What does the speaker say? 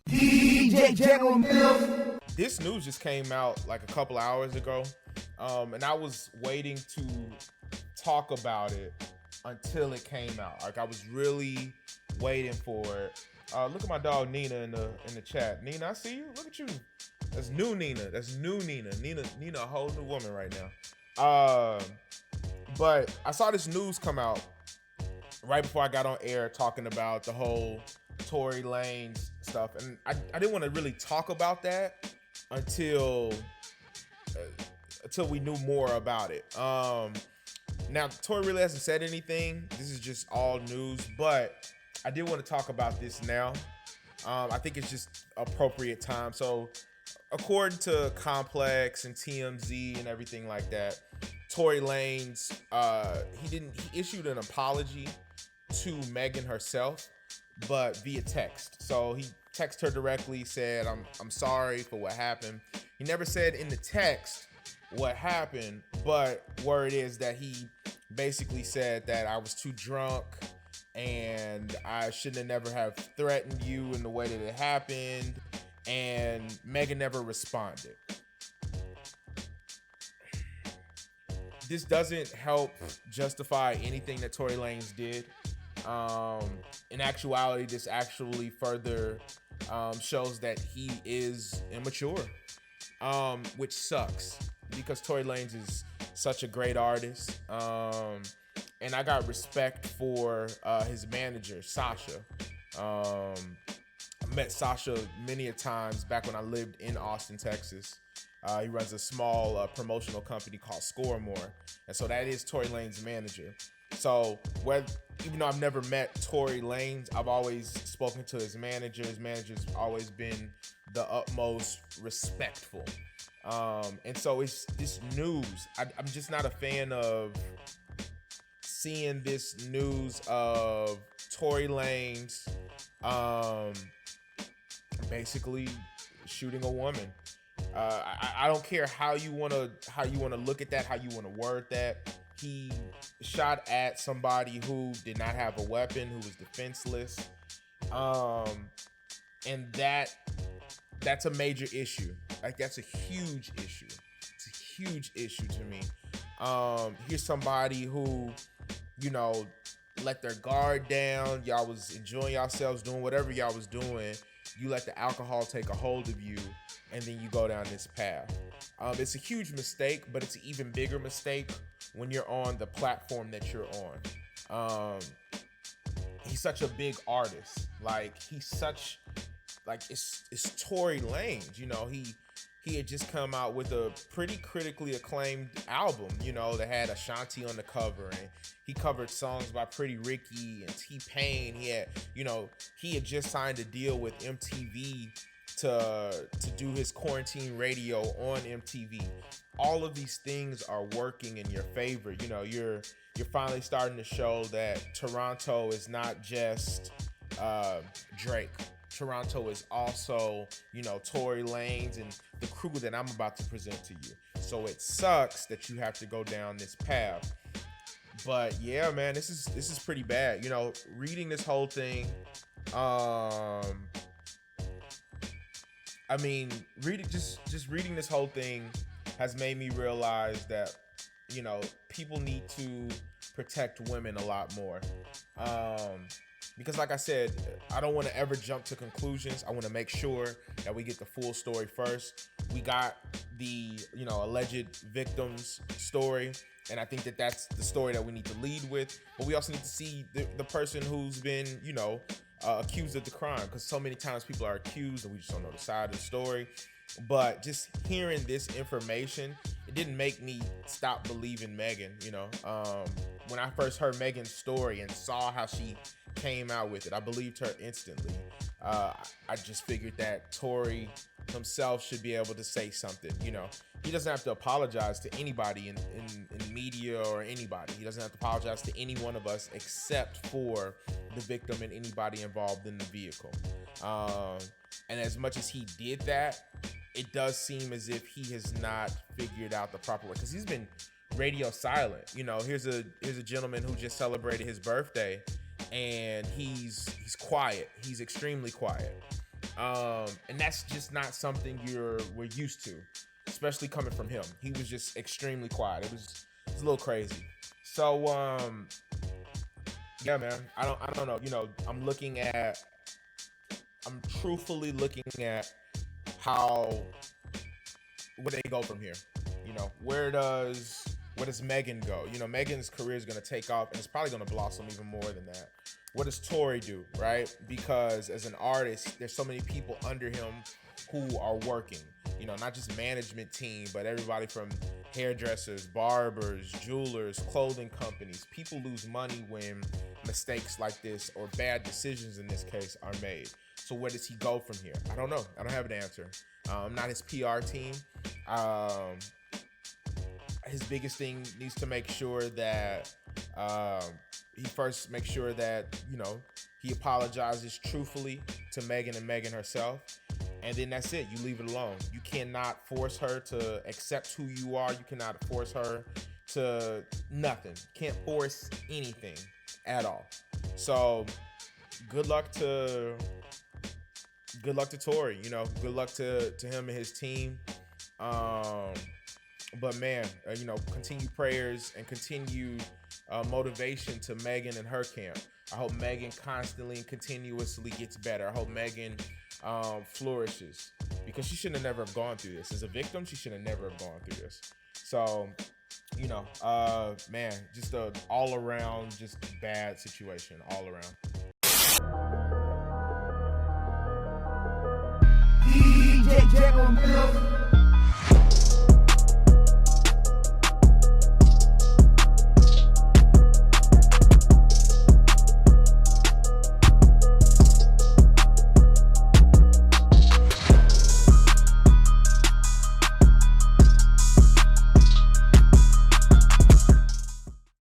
DJ General Mills. This news just came out like a couple hours ago, and I was waiting to talk about it until it came out. Like I was really waiting for it. Look at my dog Nina in the chat. Nina, I see you. Look at you. That's new Nina. That's new Nina. Nina, a whole new woman right now. But I saw this news come out right before I got on air talking about the whole Tory Lanez stuff, and I didn't want to really talk about that until we knew more about it. Now Tory really hasn't said anything. This is just all news, but I did want to talk about this now. I think it's just appropriate time. So according to Complex and TMZ and everything like that, Tory Lanez, he issued an apology to Megan herself, but via text. So he texted her directly, said, I'm sorry for what happened. He never said in the text what happened, but word is that he basically said that I was too drunk and I shouldn't have never have threatened you in the way that it happened, and Megan never responded. This doesn't help justify anything that Tory Lanez did. In actuality, this actually further shows that he is immature, which sucks because Tory Lanez is such a great artist. And I got respect for his manager, Sasha. I met Sasha many a times back when I lived in Austin, Texas. He runs a small promotional company called Score More. And so that is Tory Lanez's manager. So even though I've never met Tory Lanez, I've always spoken to his manager. His manager's always been the utmost respectful. And so it's this news. I'm just not a fan of seeing this news of Tory Lanez basically shooting a woman. I don't care how you wanna look at that, how you wanna word that. He shot at somebody who did not have a weapon, who was defenseless, and that's a major issue. Like that's a huge issue. It's a huge issue to me. Here's somebody who, let their guard down. Y'all was enjoying yourselves, doing whatever y'all was doing. You let the alcohol take a hold of you, and then you go down this path. It's a huge mistake, but it's an even bigger mistake when you're on the platform that you're on. He's such a big artist. It's Tory Lanez. He had just come out with a pretty critically acclaimed album, that had Ashanti on the cover, and he covered songs by Pretty Ricky and T-Pain. He had just signed a deal with MTV to do his quarantine radio on MTV. All of these things are working in your favor. You're finally starting to show that Toronto is not just Drake. Toronto is also, Tory Lanez and the crew that I'm about to present to you. So it sucks that you have to go down this path. But yeah, man, this is pretty bad. Reading this whole thing, reading this whole thing has made me realize that, people need to protect women a lot more. Because like I said, I don't want to ever jump to conclusions. I want to make sure that we get the full story first. We got the, alleged victim's story, and I think that that's the story that we need to lead with. But we also need to see the person who's been, accused of the crime, because so many times people are accused and we just don't know the side of the story. But just hearing this information, it didn't make me stop believing Megan. When I first heard Megan's story and saw how she came out with it, I believed her instantly. I just figured that Tory himself should be able to say something. He doesn't have to apologize to anybody in media or anybody. He doesn't have to apologize to any one of us except for the victim and anybody involved in the vehicle. And as much as he did that, it does seem as if he has not figured out the proper way, because he's been radio silent. Here's a gentleman who just celebrated his birthday, and he's quiet. He's extremely quiet. And that's just not something we're used to, especially coming from him. He was just extremely quiet. It was a little crazy. So yeah, man. I don't know. You know, I'm truthfully looking at where they go from here. You know, where does Megan go? You know, Megan's career is going to take off, and it's probably going to blossom even more than that. What does Tory do, right? Because as an artist, there's so many people under him who are working. You know, not just management team, but everybody from hairdressers, barbers, jewelers, clothing companies. People lose money when mistakes like this, or bad decisions in this case, are made. So where does he go from here? I don't know. I don't have an answer. I'm not his PR team. His biggest thing needs to make sure that he first makes sure that, you know, he apologizes truthfully to Megan and Megan herself. And then that's it. You leave it alone. You cannot force her to accept who you are. You cannot force her to nothing. Can't force anything at all. So good luck to Tory. You know, good luck to him and his team. But man, you know, continue prayers and continue motivation to Megan and her camp. I hope Megan constantly and continuously gets better. I hope Megan flourishes, because she shouldn't have never have gone through this. As a victim, she should have never have gone through this. So, you know, man, just a all around, just bad situation all around. DJ General Mills.